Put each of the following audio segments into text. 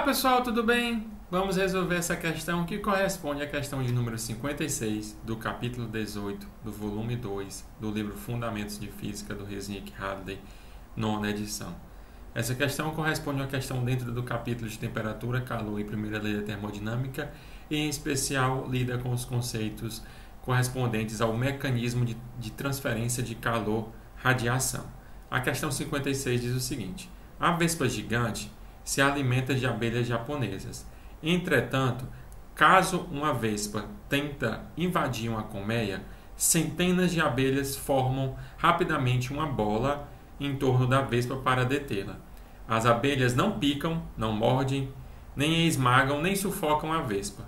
Pessoal, tudo bem? Vamos resolver essa questão que corresponde à questão de número 56 do capítulo 18 do volume 2 do livro Fundamentos de Física do Resnick Hadley, nona edição. Essa questão corresponde a uma questão dentro do capítulo de temperatura, calor e primeira lei da termodinâmica e, em especial, lida com os conceitos correspondentes ao mecanismo de transferência de calor-radiação. A questão 56 diz o seguinte: a vespa gigante se alimenta de abelhas japonesas. Entretanto, caso uma vespa tenta invadir uma colmeia, centenas de abelhas formam rapidamente uma bola em torno da vespa para detê-la. As abelhas não picam, não mordem, nem esmagam, nem sufocam a vespa.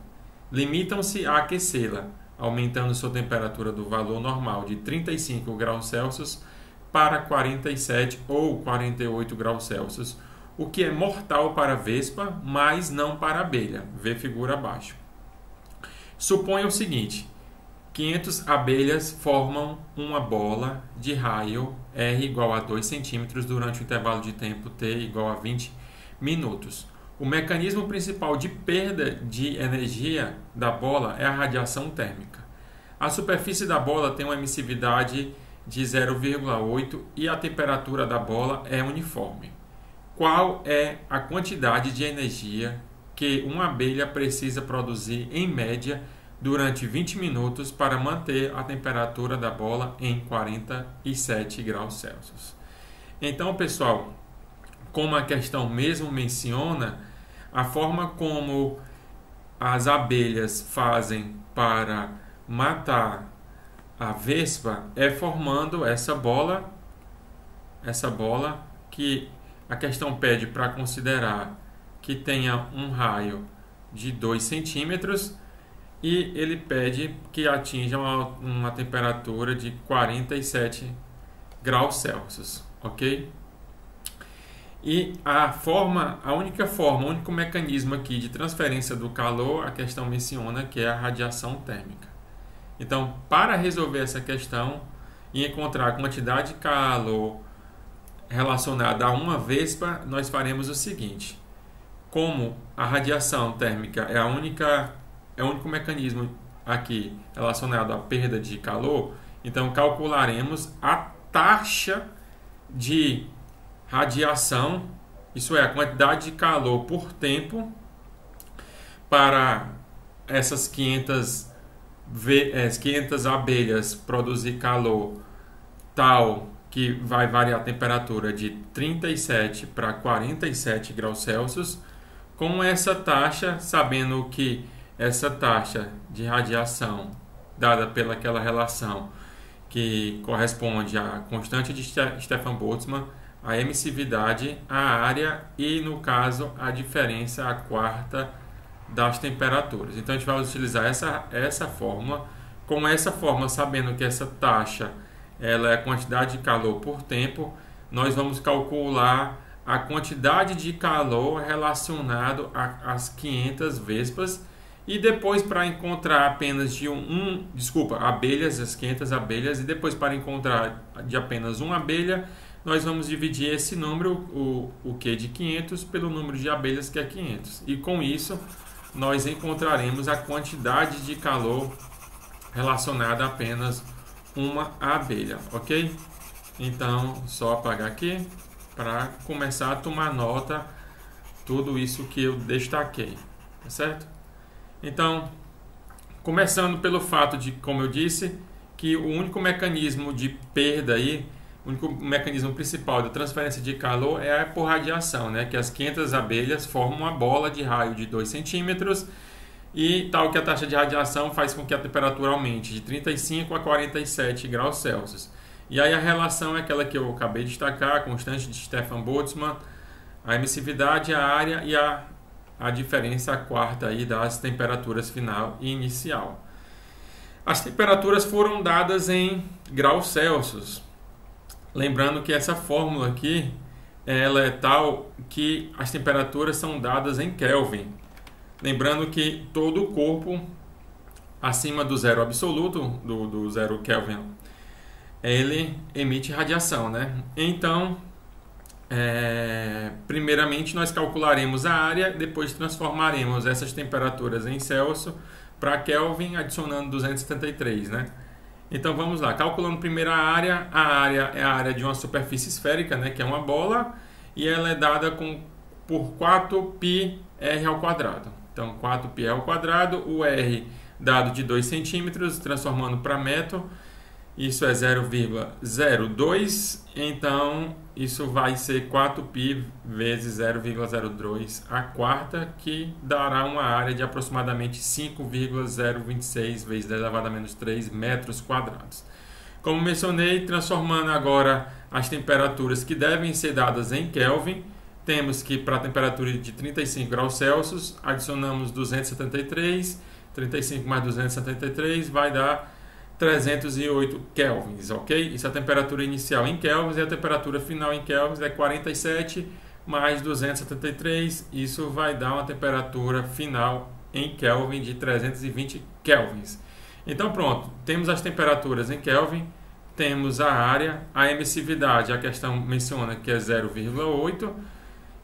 Limitam-se a aquecê-la, aumentando sua temperatura do valor normal de 35 graus Celsius para 47 ou 48 graus Celsius, o que é mortal para a vespa, mas não para a abelha. Vê figura abaixo. Suponha o seguinte: 500 abelhas formam uma bola de raio R igual a 2 cm durante o intervalo de tempo T igual a 20 minutos. O mecanismo principal de perda de energia da bola é a radiação térmica. A superfície da bola tem uma emissividade de 0,8 e a temperatura da bola é uniforme. Qual é a quantidade de energia que uma abelha precisa produzir em média durante 20 minutos para manter a temperatura da bola em 47 graus Celsius? Então, pessoal, como a questão mesmo menciona, a forma como as abelhas fazem para matar a vespa é formando essa bola que a questão pede para considerar que tenha um raio de 2 centímetros e ele pede que atinja uma temperatura de 47 graus Celsius, ok? E o único mecanismo aqui de transferência do calor, a questão menciona que é a radiação térmica. Então, para resolver essa questão e encontrar a quantidade de calor relacionada a uma vespa, nós faremos o seguinte: como a radiação térmica é o único mecanismo aqui relacionado à perda de calor, então calcularemos a taxa de radiação, isso é, a quantidade de calor por tempo para essas 500 abelhas produzir calor tal que vai variar a temperatura de 37 para 47 graus Celsius, com essa taxa, sabendo que essa taxa de radiação dada pelaquela relação que corresponde à constante de Stefan Boltzmann, a emissividade, a área e, no caso, a diferença, a quarta das temperaturas. Então, a gente vai utilizar essa fórmula. Com essa fórmula, sabendo que essa taxa ela é a quantidade de calor por tempo, nós vamos calcular a quantidade de calor relacionado às 500 vespas e depois, para encontrar apenas abelhas, as 500 abelhas, e depois para encontrar de apenas uma abelha, nós vamos dividir esse número, o Q de 500, pelo número de abelhas, que é 500. E com isso, nós encontraremos a quantidade de calor relacionada a apenas uma abelha, ok? Então, só apagar aqui para começar a tomar nota tudo isso que eu destaquei, tá certo? Então, começando pelo fato de, como eu disse, que o único mecanismo de perda aí, o único mecanismo principal da transferência de calor é por radiação, né? Que as 500 abelhas formam uma bola de raio de 2 centímetros e tal que a taxa de radiação faz com que a temperatura aumente de 35 a 47 graus Celsius. E aí a relação é aquela que eu acabei de destacar, a constante de Stefan Boltzmann, a emissividade, a área e a diferença, a quarta aí das temperaturas final e inicial. As temperaturas foram dadas em graus Celsius. Lembrando que essa fórmula aqui, ela é tal que as temperaturas são dadas em Kelvin. Lembrando que todo o corpo acima do zero absoluto, do zero Kelvin, ele emite radiação, né? Então, primeiramente nós calcularemos a área, depois transformaremos essas temperaturas em Celsius para Kelvin, adicionando 273, né? Então vamos lá, calculando primeiro a área é a área de uma superfície esférica, né, que é uma bola, e ela é dada por 4πr ao quadrado. Então 4πr ao quadrado, o R dado de 2 centímetros, transformando para metro, isso é 0,02, então isso vai ser 4π vezes 0,02 a quarta, que dará uma área de aproximadamente 5,026 vezes 10 elevado a menos 3 metros quadrados. Como mencionei, transformando agora as temperaturas que devem ser dadas em Kelvin, temos que para a temperatura de 35 graus Celsius, adicionamos 273, 35 mais 273 vai dar 308 kelvins, ok? Isso é a temperatura inicial em kelvins e a temperatura final em kelvins é 47 mais 273. Isso vai dar uma temperatura final em Kelvin de 320 kelvins. Então pronto, temos as temperaturas em Kelvin, temos a área, a emissividade, a questão menciona que é 0,8.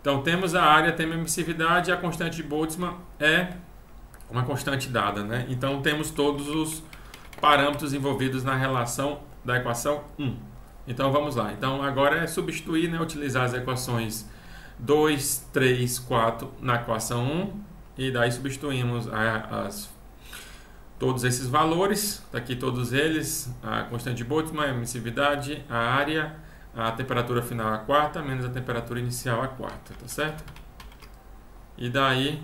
Então temos a área, temos a emissividade e a constante de Boltzmann é uma constante dada, né? Então temos todos os parâmetros envolvidos na relação da equação 1. Então vamos lá. Então agora é substituir, né, utilizar as equações 2, 3, 4 na equação 1 e daí substituímos todos esses valores, daqui todos eles, a constante de Boltzmann, a emissividade, a área, a temperatura final a quarta, menos a temperatura inicial a quarta, tá certo? E daí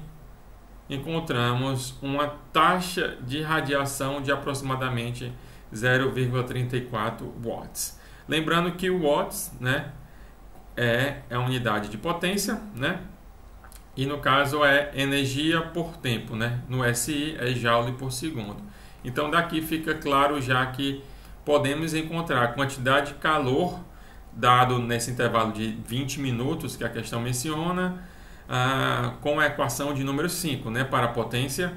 encontramos uma taxa de radiação de aproximadamente 0,34 watts. Lembrando que o watts, né, é a unidade de potência, né? E no caso é energia por tempo, né? No SI é joule por segundo. Então daqui fica claro já que podemos encontrar a quantidade de calor dado nesse intervalo de 20 minutos que a questão menciona, com a equação de número 5, né, para a potência.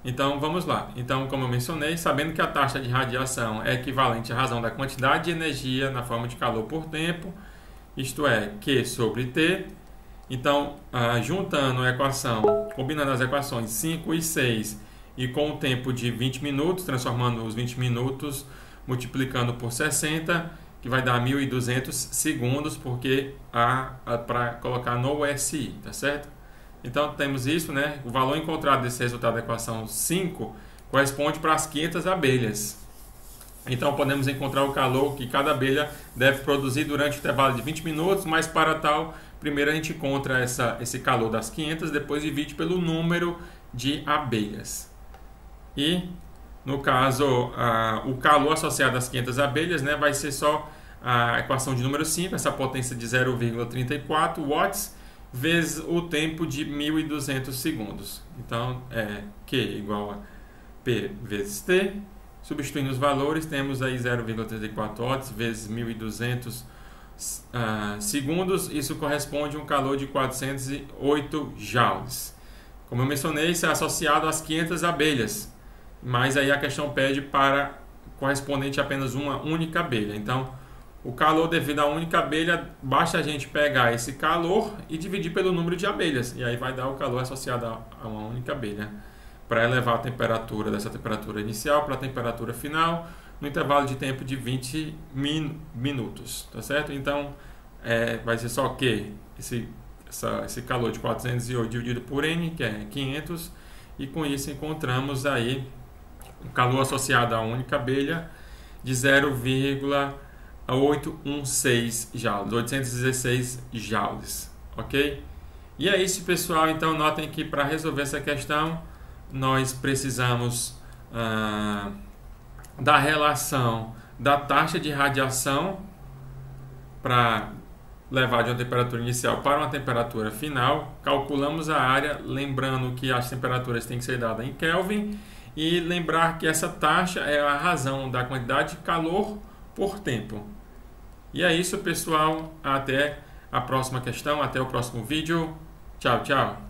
Então vamos lá. Então, como eu mencionei, sabendo que a taxa de radiação é equivalente à razão da quantidade de energia na forma de calor por tempo, isto é, Q sobre T. Então, juntando a equação, combinando as equações 5 e 6 e com o tempo de 20 minutos, transformando os 20 minutos, multiplicando por 60, que vai dar 1.200 segundos, porque para colocar no SI, tá certo? Então temos isso, né? O valor encontrado desse resultado da equação 5 corresponde para as 500 abelhas. Então podemos encontrar o calor que cada abelha deve produzir durante o intervalo de 20 minutos, mas para tal, primeiro a gente encontra esse calor das 500, depois divide pelo número de abelhas. E no caso, o calor associado às 500 abelhas, né, vai ser só a equação de número 5, essa potência de 0,34 watts, vezes o tempo de 1.200 segundos. Então, é Q igual a P vezes T. Substituindo os valores, temos aí 0,34 watts vezes 1.200 segundos. Isso corresponde a um calor de 408 joules. Como eu mencionei, isso é associado às 500 abelhas. Mas aí a questão pede para correspondente a apenas uma única abelha. Então, o calor devido a uma única abelha, basta a gente pegar esse calor e dividir pelo número de abelhas. E aí vai dar o calor associado a uma única abelha, para elevar a temperatura dessa temperatura inicial para a temperatura final, no intervalo de tempo de 20 minutos. Tá certo? Então, vai ser só que esse calor de 408 dividido por N, que é 500, e com isso encontramos aí o calor associado a uma única abelha de 0,816 joules, 816 joules, ok? E é isso, pessoal. Então notem que para resolver essa questão nós precisamos da relação da taxa de radiação para levar de uma temperatura inicial para uma temperatura final. Calculamos a área, lembrando que as temperaturas têm que ser dadas em Kelvin, e lembrar que essa taxa é a razão da quantidade de calor por tempo. E é isso, pessoal. Até a próxima questão, até o próximo vídeo. Tchau, tchau.